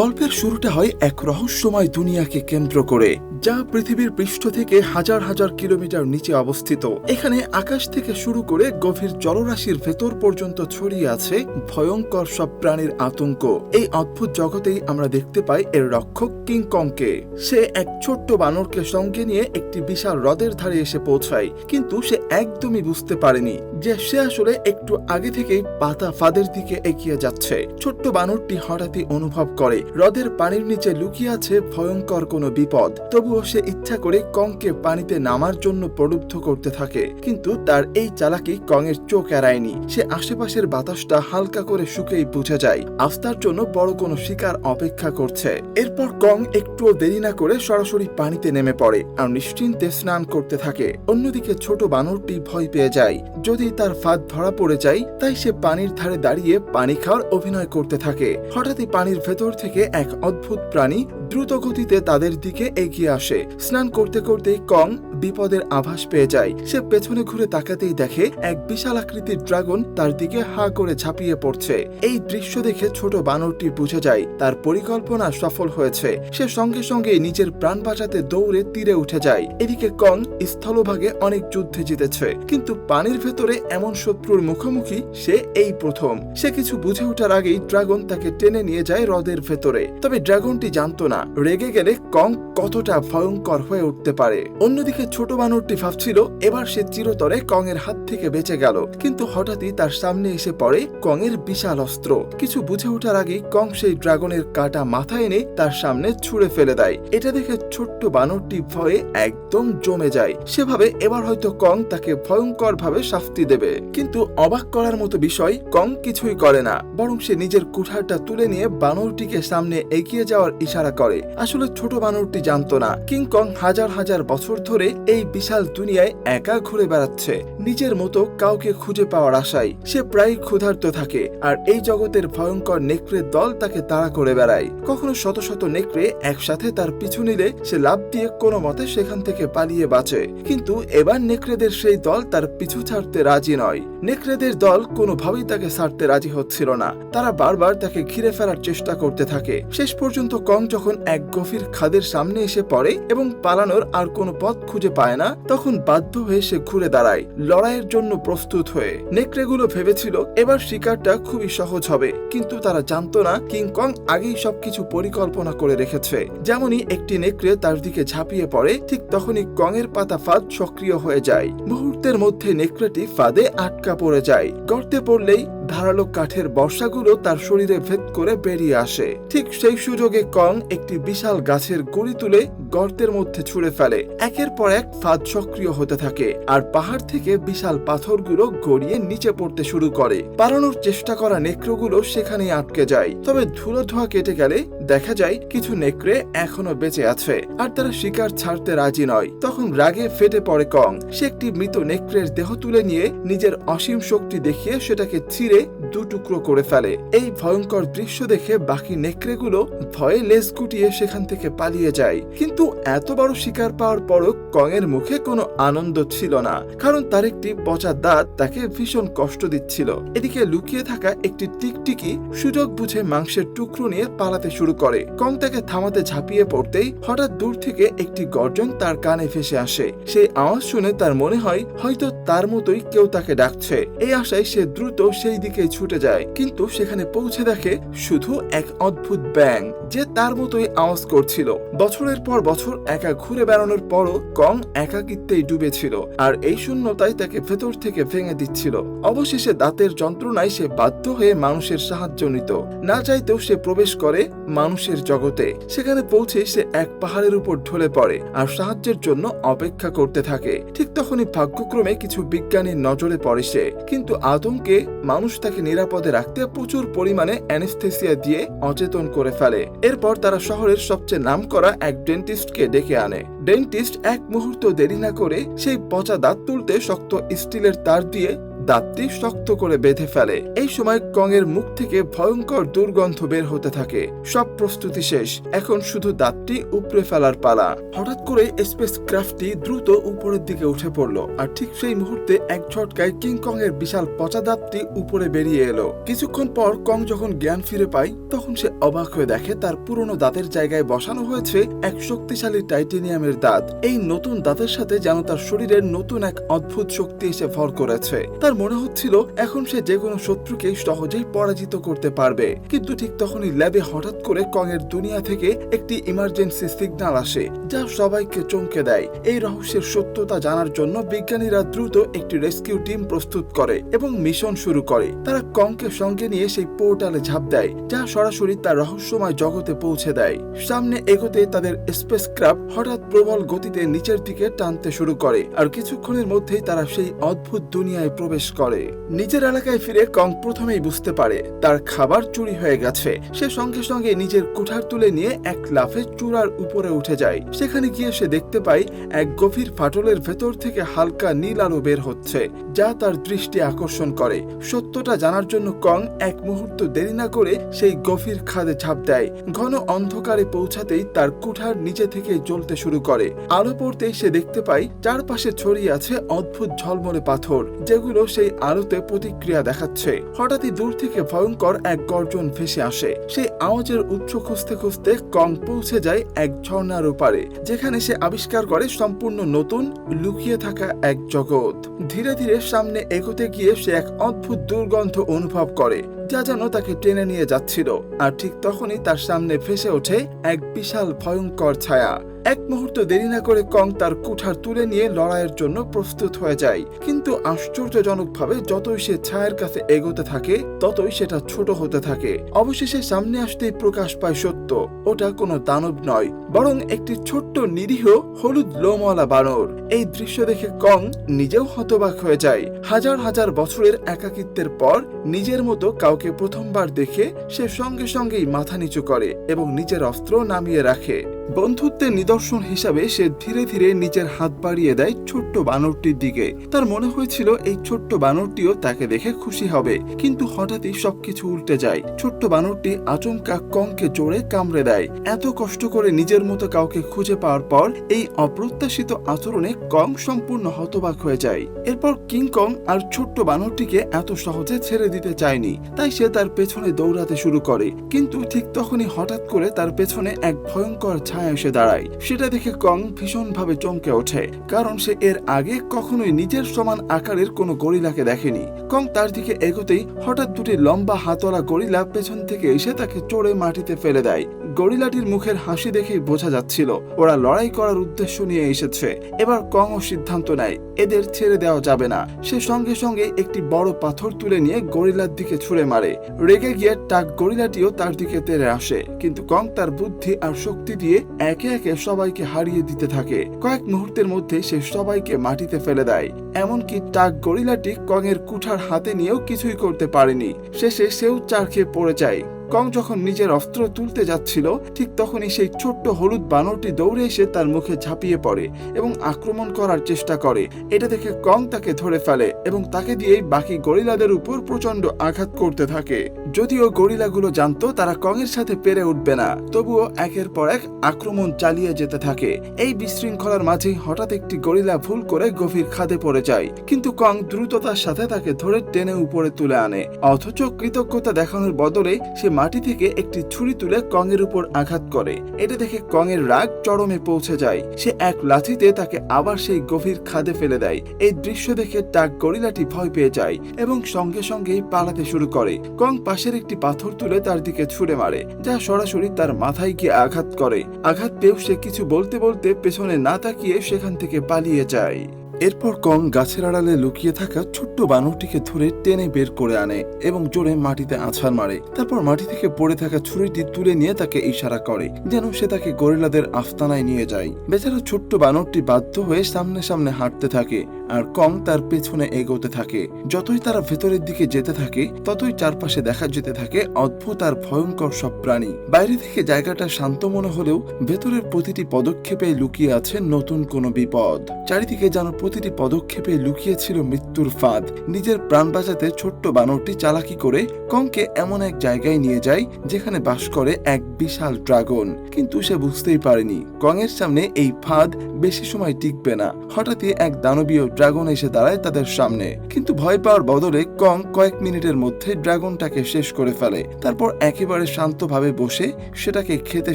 গল্পের শুরুটা হয় এক রহস্যময় দুনিয়াকে কেন্দ্র করে, যা পৃথিবীর পৃষ্ঠ থেকে হাজার হাজার কিলোমিটার নিচে অবস্থিত। এখানে আকাশ থেকে শুরু করে গভীর জলরাশির ভেতর পর্যন্ত ছড়িয়ে আছে ভয়ঙ্কর সব প্রাণীর আতঙ্ক। এই অদ্ভুত জগতেই আমরা দেখতে পাই এর রক্ষক কিং কংকে। সে এক ছোট্ট বানরকে সঙ্গে নিয়ে একটি বিশাল হ্রদের ধারে এসে পৌঁছায়, কিন্তু সে একদমই বুঝতে পারেনি যে সে আসলে একটু আগে থেকেই পাতা ফাঁদের দিকে এগিয়ে যাচ্ছে। ছোট্ট বানরটি হঠাৎই অনুভব করে হ্রদের পানির নিচে লুকিয়ে আছে ভয়ঙ্কর কোনো বিপদ। তবুও সে ইচ্ছা করে কংকে পানিতে নামার জন্য প্রলুব্ধ করতে থাকে, কিন্তু তার এই চালাকি কংয়ের চোখ এড়ায়নি। সে আশেপাশের বাতাসটা হালকা করে শুকেই বুঝে যায় আজ তার জন্য বড় কোনো শিকার অপেক্ষা করছে। এরপর কং একটুও দেরি না করে সরাসরি পানিতে নেমে পড়ে আর নিশ্চিন্তে স্নান করতে থাকে। অন্যদিকে ছোট বানরটি ভয় পেয়ে যায় যদি তার ফাঁদ ধরা পড়ে যায়, তাই সে পানির ধারে দাঁড়িয়ে পানি খাওয়ার অভিনয় করতে থাকে। হঠাৎই পানির ভেতর থেকে এক অদ্ভুত প্রাণী দ্রুত গতিতে তাদের দিকে এগিয়ে আসে। স্নান করতে করতেই কং বিপদের আভাস পেয়ে যায়। সে পেছনে ঘুরে তাকাতেই দেখে এক বিশাল আকৃতির ড্রাগন তার দিকে হা করে ঝাঁপিয়ে পড়ছে। এই দৃশ্য দেখে ছোট বানরটি বুঝে যায় তার পরিকল্পনা সফল হয়েছে। সে সঙ্গে সঙ্গে নিজের প্রাণ বাঁচাতে দৌড়ে তীরে উঠে যায়। এদিকে কং স্থলভাগে অনেক যুদ্ধে জিতেছে, কিন্তু পানির ভেতরে এমন শত্রুর মুখোমুখি সে এই প্রথম। সে কিছু বুঝে ওঠার আগেই ড্রাগন তাকে টেনে নিয়ে যায় হ্রদের ভেতরে। তবে ড্রাগনটি জানতো না রেগে গেলে কং কতটা ভয়ঙ্কর হয়ে উঠতে পারে। অন্যদিকে ছোট বানরটি ভাবছিল এবার সে চিরতরে কং এর হাত থেকে বেঁচে গেল, কিন্তু হঠাৎই তার সামনে এসে পড়ে কং এর বিশাল অস্ত্র। কিছু বুঝে ওঠার আগেই কং সেই ড্রাগনের কাটা মাথায় এনে তার সামনে ছুঁড়ে ফেলে দেয়। এটা দেখে ছোট্ট বানরটি ভয়ে একদম জমে যায়। সেভাবে এবার হয়তো কং তাকে ভয়ঙ্কর ভাবে শাস্তি দেবে, কিন্তু অবাক করার মতো বিষয় কং কিছুই করে না, বরং সে নিজের কুঠারটা তুলে নিয়ে বানরটিকে সামনে এগিয়ে যাওয়ার ইশারা করে। আসলে ছোট বানরটি জানতো না কিং কং হাজার হাজার বছর ধরে এই বিশাল দুনিয়ায় একা ঘুরে বেড়াচ্ছে, নিজের মতো কাউকে খুঁজে পাওয়ার আশায়। সে প্রায় ক্ষুধার্ত থাকে, আর এই জগতের ভয়ঙ্কর নেকড়ের দল তাকে তাড়া করে বেড়ায়। কখনো শত শত নেকড়ে একসাথে তার পিছু নিলে সে লাফ দিয়ে কোনো মতে সেখান থেকে পালিয়ে বাঁচে, কিন্তু এবার নেকড়েদের সেই দল তার পিছু ছাড়তে রাজি নয়। নেকড়েদের দল কোনোভাবেই তাকে ছাড়তে রাজি হচ্ছিল না। তারা বারবার তাকে ঘিরে ফেলার চেষ্টা করতে থাকে। শেষ পর্যন্ত কং যখন এক গভীর খাদের সামনে এসে পড়ে এবং পালানোর আর কোনো পথ খুঁজে পায় না, তখন বাধ্য হয়ে সে ঘুরে দাঁড়ায় লড়াইয়ের জন্য প্রস্তুত হয়ে। নেকড়েগুলো ভেবেছিল এবার শিকারটা খুবই সহজ হবে, কিন্তু তারা জানতো না কিং কং আগেই সবকিছু পরিকল্পনা করে রেখেছে। যেমনই একটি নেকড়ে তার দিকে ঝাঁপিয়ে পড়ে, ঠিক তখনই কং এর পাতা ফাঁদ সক্রিয় হয়ে যায়। মুহূর্তের মধ্যে নেকড়েটি ফাঁদে আটকা পড়ে যায়। গর্তে পড়লেই ধারালো কাঠের বর্ষাগুলো তার শরীরে ভেদ করে বেরিয়ে আসে। ঠিক সেই সুযোগে কং একটি বিশাল গাছের গুঁড়ি তুলে গর্তের মধ্যে ছুঁড়ে ফেলে। একের পর এক ফাঁদ সক্রিয় হতে থাকে, আর পাহাড় থেকে বিশাল পাথরগুলো গড়িয়ে নিচে পড়তে শুরু করে। পালানোর চেষ্টা করা নেকড়েগুলো সেখানেই আটকে যায়। তবে ধুলো ধোয়া কেটে গেলে দেখা যায় কিছু নেকড়ে এখনো বেঁচে আছে, আর তারা শিকার ছাড়তে রাজি নয়। তখন রাগে ফেটে পড়ে কং। সে একটি মৃত নেকড়ের দেহ তুলে নিয়ে নিজের অসীম শক্তি দেখিয়ে সেটাকে ছিঁড়ে দু টুকরো করে ফেলে। এই ভয়ঙ্কর দৃশ্য দেখে বাকি নেকড়েগুলো ভয়ে লেজ গুটিয়ে সেখান থেকে পালিয়ে যায়। কিন্তু এত বড় শিকার পাওয়ার পরও কং এর মুখে কোনো আনন্দ ছিল না, কারণ তার একটি পচা দাঁত তাকে ভীষণ কষ্ট দিচ্ছিল। এদিকে লুকিয়ে থাকা একটি টিকটিকি সুযোগ বুঝে মাংসের টুকরো নিয়ে পালাতে শুরু করে। কং তাকে থামাতে ঝাঁপিয়ে পড়তেই হঠাৎ দূর থেকে একটি গর্জন তার কানে ভেসে আসে। সেই আওয়াজ শুনে তার মনে হয় হয়তো তার মতোই কেউ তাকে ডাকছে। এই আশায় সে দ্রুত সেই দিকে ছুটে যায়, কিন্তু সেখানে পৌঁছে দেখে শুধু এক অদ্ভুত ব্যাঙ, যে তার মতোই আওয়াজ করছিল। বছরের পর বছর একা ঘুরে বেড়ানোর পরও কং একাকিত্বেই ডুবেছিল, আর এই শূন্যতায় তাকে ভেতর থেকে ভেঙে দিচ্ছিল। অবশেষে দাঁতের যন্ত্রণায় সে বাধ্য হয়ে মানুষের সাহায্য নিত। না চাইতেও সে প্রবেশ করে মানুষের জগতে। সেখানে পৌঁছে সে এক পাহাড়ের উপর ঢলে পড়ে আর সাহায্যের জন্য অপেক্ষা করতে থাকে। ঠিক তখনই ভাগ্যক্রমে কিছু বিজ্ঞানীর নজরে পড়ে সে, কিন্তু আতঙ্কে মানুষ তাকে নিরাপদে রাখতে প্রচুর পরিমাণে অ্যানেস্থেসিয়া দিয়ে অচেতন করে ফেলে। এরপর তারা শহরের সবচেয়ে নামকরা এক ডেন্টিস্টকে ডেকে আনে। ডেন্টিস্ট এক মুহূর্ত দেরি না করে সেই পচা দাঁত তুলতে শক্ত স্টিলের তার দিয়ে দাঁতটি শক্ত করে বেঁধে ফেলে। এই সময় কং এর মুখ থেকে ভয়ঙ্কর দুর্গন্ধ বের হতে থাকে। সব প্রস্তুতি শেষ, এখন শুধু দাঁতটি উপড়ে ফেলার পালা। হঠাৎ করে স্পেস ক্রাফটটি দ্রুত উপরের দিকে উঠে পড়লো, আর ঠিক সেই মুহূর্তে এক ঝটকায় কিং কং এর বিশাল পচা দাঁতটি উপরে বেরিয়ে এলো। কিছুক্ষণ পর কং যখন জ্ঞান ফিরে পায়, তখন সে অবাক হয়ে দেখে তার পুরনো দাঁতের জায়গায় বসানো হয়েছে এক শক্তিশালী টাইটেনিয়ামের দাঁত। এই নতুন দাঁতের সাথে যেন তার শরীরের নতুন এক অদ্ভুত শক্তি এসে ভর করেছে। তার মনে হচ্ছিল এখন সে যে কোনো শত্রুকে সহজেই পরাজিত করতে পারবে। কিন্তু ঠিক তখনই ল্যাবে হঠাৎ করে কং এর দুনিয়া থেকে একটি ইমার্জেন্সি সিগন্যাল আসে, যা সবাইকে চমকে দেয়। এই রহস্যের সত্যতা জানার জন্য বিজ্ঞানীরা দ্রুত একটি রেস্কিউ টিম প্রস্তুত করে এবং মিশন শুরু করে। তারা কংকে সঙ্গে নিয়ে সেই পোর্টালে ঝাঁপ দেয়, যা সরাসরি তার রহস্যময় জগতে পৌঁছে দেয়। সামনে এগোতে তাদের স্পেস ক্রাফট হঠাৎ প্রবল গতিতে নিচের দিকে টানতে শুরু করে, আর কিছুক্ষণের মধ্যেই তারা সেই অদ্ভুত দুনিয়ায় প্রবেশ করে। নিজের এলাকায় ফিরে কং প্রথমেই বুঝতে পারে তার খাবার চুরি হয়ে গেছে। সে সঙ্গে সঙ্গে নিজের কুঠার তুলে নিয়ে এক লাফে চূড়ার উপরে উঠে যায়। সেখানে গিয়ে সে দেখতে পায় এক গভীর ফাটলের ভেতর থেকে হালকা নীল আলো বের হচ্ছে, যা তার দৃষ্টি আকর্ষণ করে। সত্যটা জানার জন্য কং এক মুহূর্ত দেরি না করে সেই গভীর খাদে ঝাঁপ দেয়। ঘন অন্ধকারে পৌঁছাতেই তার কুঠার নিচে থেকে জ্বলতে শুরু করে। আলো পড়তেই সে দেখতে পায় চারপাশে ছড়িয়ে আছে অদ্ভুত ঝলমলে পাথর, যেগুলো সেই আলোতে প্রতিক্রিয়া দেখাচ্ছে। হঠাৎই দূর থেকে ভয়ঙ্কর এক গর্জন ভেসে আসে। সেই আওয়াজের উৎস খুঁজতে খুঁজতে কং পৌঁছে যায় এক ঝর্ণার ওপারে, যেখানে সে আবিষ্কার করে সম্পূর্ণ নতুন লুকিয়ে থাকা এক জগৎ। ধীরে ধীরে সামনে এগোতে গিয়ে সে এক অদ্ভুত দুর্গন্ধ অনুভব করে, যা যেন তাকে টেনে নিয়ে যাচ্ছিল। আর ঠিক তখনই তার সামনে ভেসে ওঠে এক বিশাল ভয়ঙ্কর ছায়া। এক মুহূর্ত দেরি না করে কং তার কুঠার তুলে নিয়ে লড়াইয়ের জন্য প্রস্তুত হয়ে যায়। কিন্তু আশ্চর্যজনকভাবে যতই সে ছায়ের কাছে এগোতে থাকে, ততই সেটা ছোট হতে থাকে। অবশেষে সামনে আসতেই প্রকাশ পায় সত্য। ওটা কোনো দানব নয়, বরং একটি ছোট্ট নিরীহ হলুদ লোমওয়ালা বানর। এই দৃশ্য দেখে কং নিজেও হতবাক হয়ে যায়। হাজার হাজার বছরের একাকিত্বের পর নিজের মতো কাউকে প্রথমবার দেখে সে সঙ্গে সঙ্গেই মাথা নিচু করে এবং নিজের অস্ত্র নামিয়ে রাখে। বন্ধুত্বের নিদর্শন হিসাবে সে ধীরে ধীরে নিজের হাত বাড়িয়ে দেয় ছোট্ট বানরটির দিকে। তার মনে হয়েছিল এই ছোট্ট বানরটিও তাকে দেখে খুশি হবে, কিন্তু হঠাৎই সবকিছু উল্টে যায়। ছোট্ট বানরটি আচমকা কংকে জোরে কামড়ে দেয়। এত কষ্ট করে নিজের মতো কাউকে খুঁজে পাওয়ার পর এই অপ্রত্যাশিত আচরণে কং সম্পূর্ণ হতবাক হয়ে যায়। এরপর কিং কং আর ছোট্ট বানরটিকে এত সহজে ছেড়ে দিতে চায়নি, তাই সে তার পেছনে দৌড়াতে শুরু করে। কিন্তু ঠিক তখনই হঠাৎ করে তার পেছনে এক ভয়ঙ্কর ছায়া এসে দাঁড়ায়। সেটা দেখে কং ভীষণভাবে চমকে ওঠে, কারণ সে এর আগে কখনোই নিজের সমান আকারের কোনো গরিলাকে দেখেনি। কং তার দিকে এগোতেই হঠাৎ দুটি লম্বা হাতওয়ালা গরিলা পেছন থেকে এসে তাকে চড়ে মাটিতে ফেলে দেয়। গরিলাটির মুখের হাসি দেখেই বোঝা যাচ্ছিল ওরা লড়াই করার উদ্দেশ্য নিয়ে এসেছে। এবার কং ও সিদ্ধান্ত নেয় এদের ছেড়ে দেওয়া যাবে না। সে সঙ্গে সঙ্গে একটি বড় পাথর তুলে নিয়ে গরিলার দিকে ছুঁড়ে মারে। রেগে গিয়ে টাক গরিলাটিও তার দিকে তেড়ে আসে, কিন্তু কং তার বুদ্ধি আর শক্তি দিয়ে একে একে সবাইকে হারিয়ে দিতে থাকে। কয়েক মুহূর্তের মধ্যে সে সবাইকে মাটিতে ফেলে দেয়। এমনকি টাক গরিলাটি কং এর কুঠার হাতে নিয়েও কিছুই করতে পারেনি। শেষে সেও চার খেয়ে পড়ে যায়। কং যখন নিজের অস্ত্র তুলতে যাচ্ছিল, ঠিক তখনই সেই ছোট্ট হলুদ বানরটি দৌড়ে এসে তার মুখে ঝাঁপিয়ে পড়ে এবং আক্রমণ করার চেষ্টা করে। এটা দেখে কং তাকে ধরে ফেলে এবং তাকে দিয়েই বাকি গরিলাদের উপর প্রচন্ড আঘাত করতে থাকে। যদিও গরিলাগুলো জানতো তারা কং এর সাথে পেরে উঠবে না, তবুও একের পর এক আক্রমণ চালিয়ে যেতে থাকে। এই বিশৃঙ্খলার মাঝেই হঠাৎ একটি গরিলা ভুল করে গভীর খাদে পড়ে যায়, কিন্তু কং দ্রুততার সাথে তাকে ধরে টেনে উপরে তুলে আনে। অথচ কৃতজ্ঞতা দেখানোর বদলে সে মাটি থেকে একটি ছুরি তুলে কং এর উপর আঘাত করে। এটা দেখে কং এর রাগ চরমে পৌঁছে যায়। সে এক লাথিতে তাকে আবার সেই গভীর খাদে ফেলে দেয়। এই দৃশ্য দেখে টাক গরিলাটি ভয় পেয়ে যায় এবং সঙ্গে সঙ্গেই পালাতে শুরু করে। কং পাশের একটি পাথর তুলে তার দিকে ছুঁড়ে মারে, যা সরাসরি তার মাথায় গিয়ে আঘাত করে। আঘাত পেয়েও সে কিছু বলতে বলতে পেছনে না তাকিয়ে সেখান থেকে পালিয়ে যায়। এরপর কং গাছের আড়ালে লুকিয়ে থাকা ছোট্ট বানরটিকে ধরে টেনে বের করে আনে এবং জোরে মাটিতে আছাড় মারে। তারপর মাটি থেকে পড়ে থাকা ছুরিটি তুলে নিয়ে তাকে ইশারা করে যেন সে তাকে গরিলাদের আস্তানায় নিয়ে যায়। বেচারা ছোট্ট বানরটি বাধ্য হয়ে সামনে সামনে হাঁটতে থাকে আর কং তার পেছনে এগোতে থাকে। যতই তারা ভেতরের দিকে যেতে থাকে ততই চারপাশে দেখা যেতে থাকে অদ্ভুত আর ভয়ঙ্কর সব প্রাণী। বাইরে থেকে জায়গাটা শান্ত মনে হলেও ভেতরের প্রতিটি পদক্ষেপে লুকিয়ে আছে নতুন কোনো বিপদ। চারিদিকে যেন প্রতিটি পদক্ষেপে লুকিয়ে ছিল মৃত্যুর ফাঁদ। নিজের প্রাণ বাঁচাতে ছোট্ট বানরটি চালাকি করে কংকে এমন এক জায়গায় নিয়ে যায় যেখানে বাস করে এক বিশাল ড্রাগন। কিন্তু সে বুঝতেই পারেনি কং এর সামনে এই ফাঁদ বেশি সময় টিকবে না। হঠাৎই এক দানবীয় ড্রাগন এসে দাঁড়ায় তাদের সামনে, কিন্তু ভয় পাওয়ার বদলে কং কয়েক মিনিটের মধ্যে ড্রাগনটাকে শেষ করে ফেলে। তারপর একেবারে শান্তভাবে বসে সেটাকে খেতে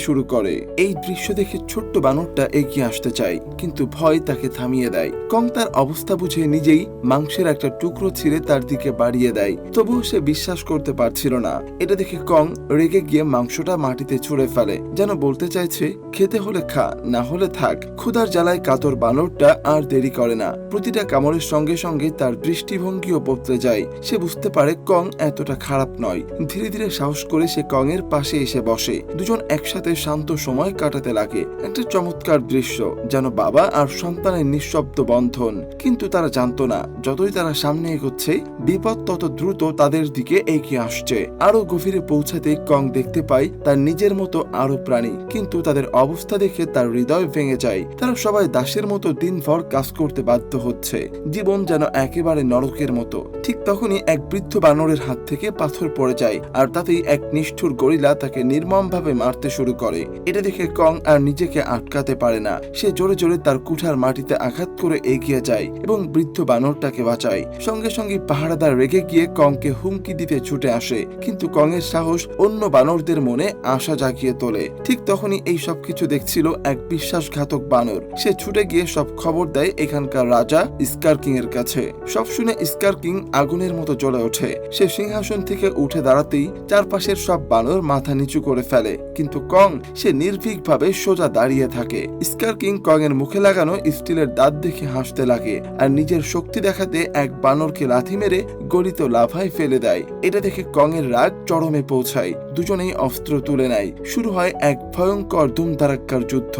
শুরু করে। এই দৃশ্য দেখে ছোট্ট বানরটা এগিয়ে আসতে চায়, কিন্তু ভয় তাকে থামিয়ে দেয়। কং তার অবস্থা বুঝে নিজেই মাংসের একটা টুকরো ছিঁড়ে তার দিকে বাড়িয়ে দেয়। তবুও সে বিশ্বাস করতে পারছিল না। এটা দেখে কং রেগে গিয়ে মাংসটা মাটিতে ছুঁড়ে ফেলে, যেন বলতে চাইছে খেতে হলে খা, না হলে থাক। ক্ষুধার জ্বালায় কাতর বানরটা আর দেরি করে না। প্রতিটা কামড়ের সঙ্গে সঙ্গে তার দৃষ্টিভঙ্গিও বদলে যায়। সে বুঝতে পারে কং এতটা খারাপ নয়। ধীরে ধীরে সাহস করে সে কং এর পাশে এসে বসে। দুজন একসাথে শান্ত সময় কাটাতে লাগে। একটা চমৎকার দৃশ্য, যেন বাবা আর সন্তানের নিঃশব্দ বন্ধন। কিন্তু তারা জানতো না যতই তারা সামনে এগোচ্ছে বিপদ তত দ্রুত তাদের দিকে এগিয়ে আসছে। আরো গভীরে পৌঁছাতে কং দেখতে পায় তার নিজের মতো আরো প্রাণী, কিন্তু তাদের অবস্থা দেখে তার হৃদয় ভেঙে যায়। তারা সবাই দাসের মতো দিনভর কাজ করতে বাধ্য হচ্ছে। জীবন যেন একেবারে নরকের মতো। ঠিক তখনই এক বৃদ্ধ বানরের হাত থেকে পাথর পড়ে যায়, আর তাতেই এক নিষ্ঠুর গরিলা তাকে নির্মমভাবে মারতে শুরু করে। এটা দেখে কং আর নিজেকে আটকাতে পারে না। সে জোরে জোরে তার কুঠার মাটিতে আঘাত করে এগিয়ে যায় এবং বৃদ্ধ বানরটাকে বাঁচায়। সঙ্গে সঙ্গে পাহারাদার রেগে গিয়ে কংকে হুমকি দিতে ছুটে আসে, কিন্তু কং এর সাহস অন্য বানরদের মনে আশা জাগিয়ে তোলে। ঠিক তখনই এই সবকিছু দেখছিল এক বিশ্বাসঘাতক বানর। সে ছুটে গিয়ে সব খবর দেয় এখানকার রাজা স্কার কিং এর কাছে। সব শুনে স্কার কিং আগুনের মতো জ্বলে ওঠে। সে সিংহাসন থেকে উঠে দাঁড়াতেই চারপাশের সব বানর মাথা নিচু করে ফেলে, কিন্তু কং সে নির্ভীকভাবে সোজা দাঁড়িয়ে থাকে। স্কার কিং কং এর মুখে লাগানো স্টিলের দাঁত দেখে হাসতে লাগে আর নিজের শক্তি দেখাতে এক বানরকে লাথি মেরে গলিত লাফায় ফেলে দেয়। এটা দেখে কং এর রাগ চরমে পৌঁছায়। দুজনেই অস্ত্র তুলে নেয়। শুরু হয় এক ভয়ঙ্কর ধুমধারাক্কার যুদ্ধ।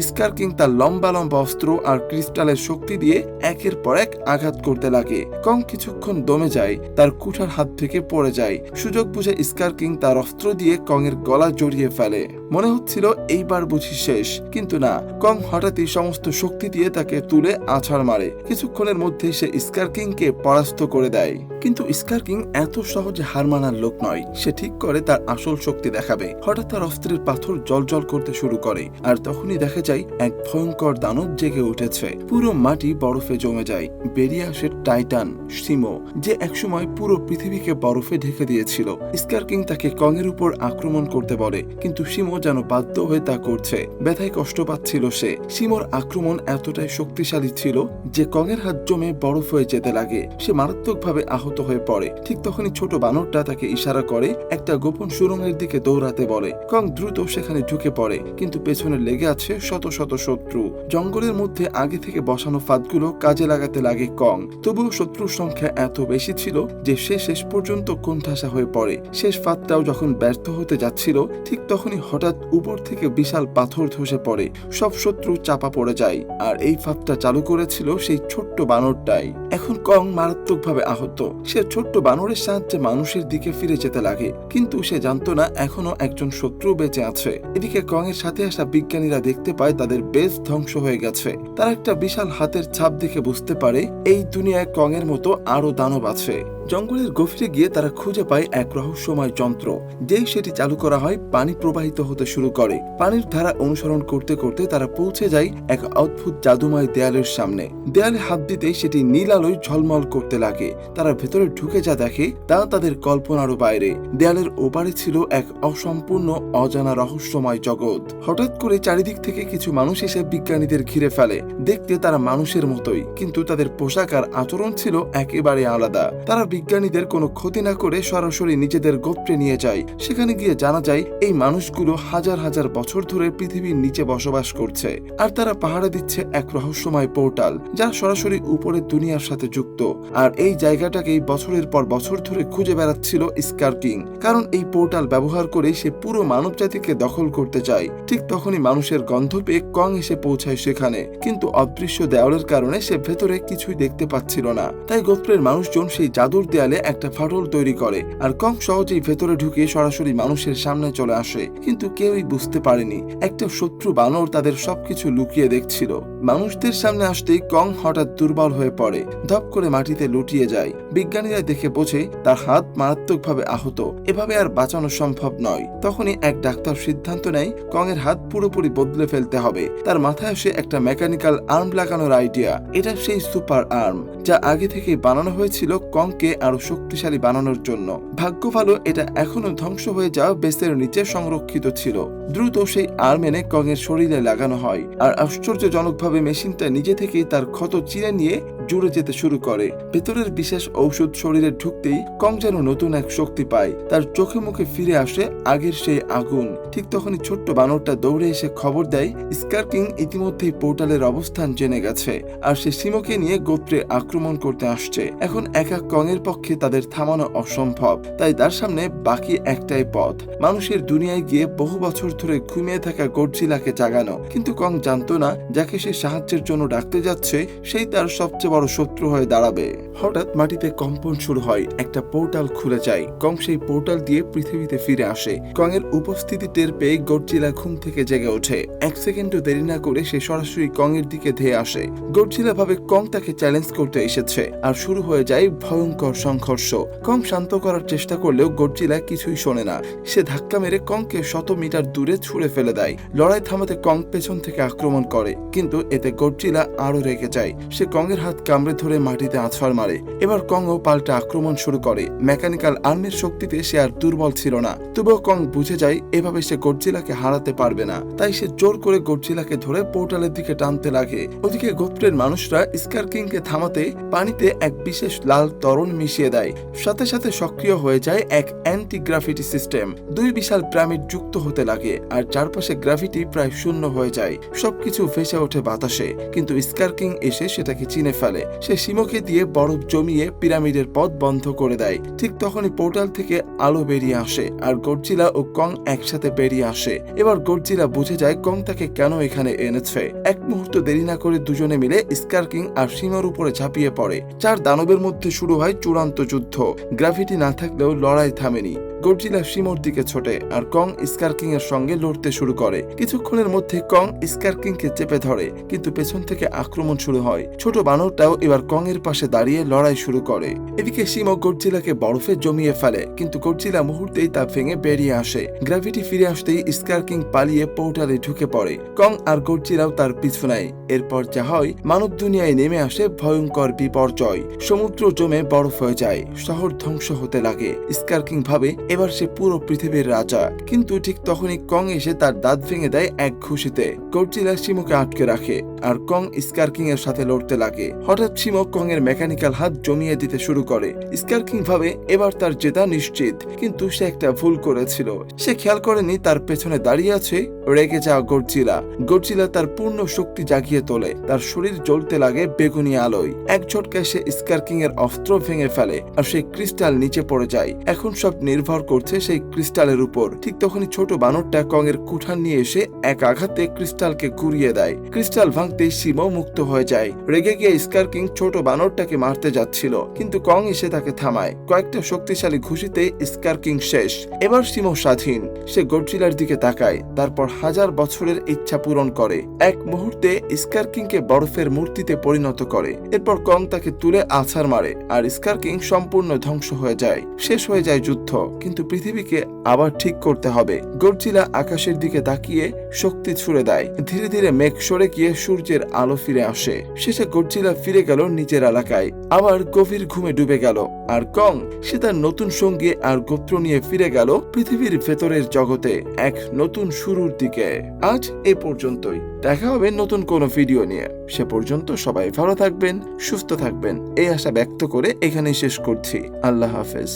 স্কার কিং তার লম্বা লম্বা অস্ত্র আর ক্রিস্টালের শক্তি দিয়ে একের পর এক আঘাত করতে লাগে। কং কিছুক্ষণ দমে যায়, তার কুঠার হাত থেকে পড়ে যায়। সুযোগ বুঝে স্কার কিং তার অস্ত্র দিয়ে কং এর গলা জড়িয়ে ফেলে। মনে হচ্ছিল এইবার বুঝি শেষ, কিন্তু না। কং হঠাৎই সমস্ত শক্তি দিয়ে তাকে তুলে আছাড় মারে। কিছুক্ষণের মধ্যেই সে স্কার কিং কে পরাস্ত করে দেয়। কিন্তু স্কার কিং এত সহজে হার মানার লোক নয়। সে ঠিক করে তার আসল শক্তি দেখাবে। হঠাৎ তার অস্ত্রের পাথর জলজল করতে শুরু করে, আর তখনই দেখা যায় এক ভয়ঙ্কর দানব জেগে উঠেছে। পুরো মাটি বরফে জমে যায়। বেরিয়ে আসে টাইটান সিমো, যে একসময় পুরো পৃথিবীকে বরফে ঢেকে দিয়েছিল। স্কার কিং তাকে কং এর উপর আক্রমণ করতে বলে, কিন্তু সিমো যেন বাধ্য হয়ে তা করছে। ব্যথায় কষ্ট পাচ্ছিল সে। সিমোর আক্রমণ এতটাই শক্তিশালী ছিল যে কং এর হাত জমে বরফ হয়ে যেতে লাগে। সে মারাত্মকভাবে আহত হয়ে পড়ে। ঠিক তখনই ছোট বানরটা তাকে ইশারা করে একটা গোপন সুড়ঙ্গের দিকে দৌড়াতে বলে। কং দ্রুত সেখানে ঢুকে পড়ে, কিন্তু পেছনে লেগে আছে শত শত শত্রু। জঙ্গলের মধ্যে আগে থেকে বসানো ফাঁদগুলো কাজে লাগাতে লাগে কং। তবুও শত্রুর সংখ্যা এত বেশি ছিল যে সে শেষ পর্যন্ত কোণঠাসা হয়ে পড়ে। শেষ ফাঁদটাও যখন ব্যর্থ হতে যাচ্ছিল, ঠিক তখনই হঠাৎ উপর থেকে বিশাল পাথর ধসে পড়ে। সব শত্রু চাপা পড়ে যায়, আর এই ফাঁদটা চালু করেছিল সেই ছোট্ট বানরটাই। এখন কং মারাত্মকভাবে আহত। সে ছোট্ট বানরের সাহায্যে মানুষের দিকে ফিরে যেতে লাগে, কিন্তু সে জানতো না এখনো একজন শত্রু বেঁচে আছে। এদিকে কং এর সাথে আসা বিজ্ঞানীরা দেখতে পায় তাদের বেস ধ্বংস হয়ে গেছে। তারা একটা বিশাল হাতের ছাপ দেখে বুঝতে পারে এই দুনিয়ায় কং এর মতো আরো দানব আছে। জঙ্গলের গভীরে গিয়ে তারা খুঁজে পায় এক রহস্যময় যন্ত্র। যেই সেটি চালু করা হয়, পানি প্রবাহিত হতে শুরু করে। পানির ধারা অনুসরণ করতে করতে তারা পৌঁছে যায় এক অদ্ভুত জাদুময় দেয়ালের সামনে। দেয়ালে হাত দিতেই সেটি নীল আলোয় ঝলমল করতে লাগে। তারা ভেতরে ঢুকে যা দেখে তা তাদের কল্পনারও বাইরে। দেয়ালের ওপারে ছিল এক অসম্পূর্ণ অজানা রহস্যময় জগৎ। হঠাৎ করে চারিদিক থেকে কিছু মানুষ এসে বিজ্ঞানীদের ঘিরে ফেলে। দেখতে তারা মানুষের মতোই, কিন্তু তাদের পোশাক আর আচরণ ছিল একেবারে আলাদা। তারা বিজ্ঞানীদের কোনো ক্ষতি না করে সরাসরি নিজেদের গোত্রে নিয়ে যায়। সেখানে গিয়ে জানা যায় এই মানুষগুলো হাজার হাজার বছর ধরে পৃথিবীর নিচে বসবাস করছে, আর তারা পাহারা দিচ্ছে এক রহস্যময় পোর্টাল যা সরাসরি উপরের দুনিয়ার সাথে যুক্ত। আর এই জায়গাটাকেই বছরের পর বছর ধরে খুঁজে বেড়াচ্ছিল স্কার কিং, কারণ এই পোর্টাল ব্যবহার করে সে পুরো মানব জাতিকে দখল করতে চায়। ঠিক তখনই মানুষের গন্ধ পেয়ে কং এসে পৌঁছায় সেখানে, কিন্তু অদৃশ্য দেওয়ালের কারণে সে ভেতরে কিছুই দেখতে পাচ্ছিল না। তাই গোত্রের মানুষজন সেই জাদুর দেয়ালে একটা ফাটল তৈরি করে, আর কং সহজেই ভেতরে ঢুকে সরাসরি মানুষের সামনে চলে আসে। কিন্তু কেউই বুঝতে পারেনি একটা শত্রু বানর তাদের সবকিছু লুকিয়ে দেখছিল। মানুষদের সামনে আসতেই কং হঠাৎ দুর্বল হয়ে পড়ে, ধপ করে মাটিতে লুটিয়ে যায়। বিজ্ঞানীরা দেখে বোঝে তার হাত মারাত্মকভাবে আহত, এভাবে আর বাঁচানো সম্ভব নয়। তখনই এক ডাক্তার সিদ্ধান্ত নেয় কং এর হাত পুরোপুরি বদলে ফেলতে হবে। তার মাথায় আসে একটা মেকানিক্যাল আর্ম লাগানোর আইডিয়া। এটা সেই সুপার আর্ম যা আগে থেকেই বানানো হয়েছিল কংকে আরো শক্তিশালী বানানোর জন্য। ভাগ্য ভালো এটা এখনো ধ্বংস হয়ে যাওয়া বেসের নিচে সংরক্ষিত ছিল। দ্রুত সেই আর্ম এনে কং এর শরীরে লাগানো হয়, আর আশ্চর্যজনকভাবে মেশিনটা নিজে থেকেই তার ক্ষত চিরে নিয়ে জুড়ে যেতে শুরু করে। ভেতরের বিশেষ ঔষধ শরীরে ঢুকতেই কং যেন নতুন এক শক্তি পায়। তার চোখে মুখে ফিরে আসে আগের সেই আগুন। ঠিক তখনই ছোট্ট বানরটা দৌড়ে এসে খবর দেয় স্কার কিং ইতিমধ্যেই পোর্টালের অবস্থান জেনে গেছে, আর সে সিমোকে নিয়ে গোত্রে আক্রমণ করতে আসছে। এখন একা কং এর পক্ষে তাদের থামানো অসম্ভব, তাই তার সামনে বাকি একটাই পথ, মানুষের দুনিয়ায় গিয়ে বহু বছর ধরে ঘুমিয়ে থাকা গডজিলাকে জাগানো। কিন্তু কং জানতো না যাকে সে সাহায্যের জন্য ডাকতে যাচ্ছে সেই তার সবচেয়ে বড় শত্রু হয়ে দাঁড়াবে। হঠাৎ মাটিতে কম্পন শুরু হয়, একটা পোর্টাল খুলে যায়। কং সেই পোর্টাল দিয়ে পৃথিবীতে ফিরে আসে। কং এর উপস্থিতি টের পেয়ে গডজিলা ঘুম থেকে জেগে ওঠে। এক সেকেন্ডও দেরি না করে সে সরাসরি কং এর দিকে ধেয়ে আসে। গডজিলা ভাবে কং তাকে চ্যালেঞ্জ করতে এসেছে, আর শুরু হয়ে যায় ভয়ঙ্কর সংঘর্ষ। কং শান্ত করার চেষ্টা করলেও গডজিলা কিছুই শোনে না। সে ধাক্কা মেরে কংকে 100 মিটার দূরে ছুঁড়ে ফেলে দেয়। লড়াই থামাতে কং পেছন থেকে আক্রমণ করে, কিন্তু এতে গডজিলা আরো রেগে যায়। সে কং এর হাত কামড়ে ধরে মাটিতে আছাড় মারে। এবার কং ও পাল্টা আক্রমণ শুরু করে। মেকানিক্যাল আর্মের শক্তিতে সে আর দুর্বল ছিল না, তবুও কং বুঝে যায় এভাবে সে গডজিলাকে হারাতে পারবে না। তাই সে জোর করে গডজিলাকে ধরে পোর্টালের দিকে টানতে লাগে। ওদিকে গোত্রের মানুষরা স্কার কিং কে থামাতে পানিতে এক বিশেষ লাল তরল মিশিয়ে দেয়। সাথে সাথে সক্রিয় হয়ে যায় এক অ্যান্টি গ্রাভিটি সিস্টেম। দুই বিশাল পিরামিড যুক্ত হতে লাগে, আর চারপাশে গ্রাভিটি প্রায় শূন্য হয়ে যায়। সবকিছু ভেসে ওঠে বাতাসে, কিন্তু স্কার কিং এসে সেটাকে চিনে ফেলে। সে সিমোকে দিয়ে বরফ জমিয়ে পিরামিডের পথ বন্ধ করে দেয়। ঠিক তখনই পোর্টাল থেকে আলো বেরিয়ে আসে, আর গডজিলা ও কং একসাথে বেরিয়ে আসে। এবার গডজিলা বুঝে যায় কং তাকে কেন এখানে এনেছে। এক মুহূর্ত দেরি না করে দুজনে মিলে স্কার কিং আর সিমোর উপরে ঝাঁপিয়ে পড়ে। চার দানবের মধ্যে শুরু হয় চূড়ান্ত যুদ্ধ। গ্রাভিটি না থাকলেও লড়াই থামেনি। গডজিলা সিমোর দিকে ছোটে, আর কং স্কার কিং এর সঙ্গে লড়তে শুরু করে। কিছুক্ষণের মধ্যে কং স্কার কিং কে চেপে ধরে, কিন্তু পেছন থেকে আক্রমণ শুরু হয়। ছোট বানরটাও এবার কং এর পাশে দাঁড়িয়ে লড়াই শুরু করে। এদিকে সিমো গডজিলাকে বরফে জমিয়ে ফেলে, কিন্তু গডজিলা মুহূর্তেই তা ভেঙে বেরিয়ে আসে। গ্র্যাভিটি ফিরে আসতেই স্কার কিং পালিয়ে পোর্টালে ঢুকে পড়ে। কং আর গডজিলাও তার পিছু নেয়। এরপর যা হয়, মানব দুনিয়ায় নেমে আসে ভয়ঙ্কর বিপর্যয়। সমুদ্র জমে বরফ হয়ে যায়, শহর ধ্বংস হতে লাগে। স্কার কিং ভাবে এবার সে পুরো পৃথিবীর রাজা, কিন্তু ঠিক তখনই কং এসে তার দাঁত ভেঙে দেয় এক ঘুষিতে। গডজিলা সিমোকে আটকে রাখে, আর কং স্কার কিং এর সাথে লড়তে লাগে। হঠাৎ সিমো কং এর মেকানিক্যাল হাত জমিয়ে দিতে শুরু করে। স্কার কিং ভাবে এবার তার জেতা নিশ্চিত, কিন্তু সে একটা ভুল করেছিল। সে খেয়াল করেনি তার পেছনে দাঁড়িয়ে আছে রেগে যাওয়া গডজিলা। গডজিলা তার পূর্ণ শক্তি জাগিয়ে তোলে, তার শরীর জ্বলতে লাগে বেগুনি আলোয়। এক ঝটকায় সে স্কার কিং এর অস্ত্র ভেঙে ফেলে, আর সেই ক্রিস্টাল নিচে পড়ে যায়। এখন সব নির্ভর করছে সেই ক্রিস্টালের উপর। ঠিক তখনই ছোট বানরটা কং এর কুঠার নিয়ে এসে এক আঘাতে ক্রিস্টালকে ঘুরিয়ে দেয়। ক্রিস্টাল ভাঙতেই সিমো মুক্ত হয়ে যায়। রেগে গিয়ে স্কার কিং ছোট বানরটাকে মারতে যাচ্ছিল, কিন্তু কং এসে তাকে থামায়। কয়েকটা শক্তিশালী ঘুষিতে স্কার কিং শেষ। এবার সিমো স্বাধীন। সে গডজিলার দিকে তাকায়, তারপর হাজার বছরের ইচ্ছা পূরণ করে। এক মুহূর্তে স্কার কিং কে বরফের মূর্তিতে পরিণত করে। এরপর কং তাকে তুলে আছাড় মারে, আর স্কার কিং সম্পূর্ণ ধ্বংস হয়ে যায়। শেষ হয়ে যায় যুদ্ধ, কিন্তু পৃথিবীকে আবার ঠিক করতে হবে। গডজিলা আকাশের দিকে তাকিয়ে শক্তি ছুড়ে দেয়। ধীরে ধীরে মেঘ সরে গিয়ে সুর সূর্যের আলো ফিরে আসে। শেষে গডজিলা ফিরে গেল নিজের এলাকায়, আবার গভীর ঘুমে ডুবে গেল। আর কং সে তার নতুন সঙ্গী আর গোত্র নিয়ে ফিরে গেল পৃথিবীর ভেতরের জগতে, এক নতুন শুরুর দিকে। আজ এ পর্যন্তই, দেখা হবে নতুন কোনো ভিডিও নিয়ে। সে পর্যন্ত সবাই ভালো থাকবেন, সুস্থ থাকবেন এই আশা ব্যক্ত করে এখানেই শেষ করছি। আল্লাহ হাফেজ।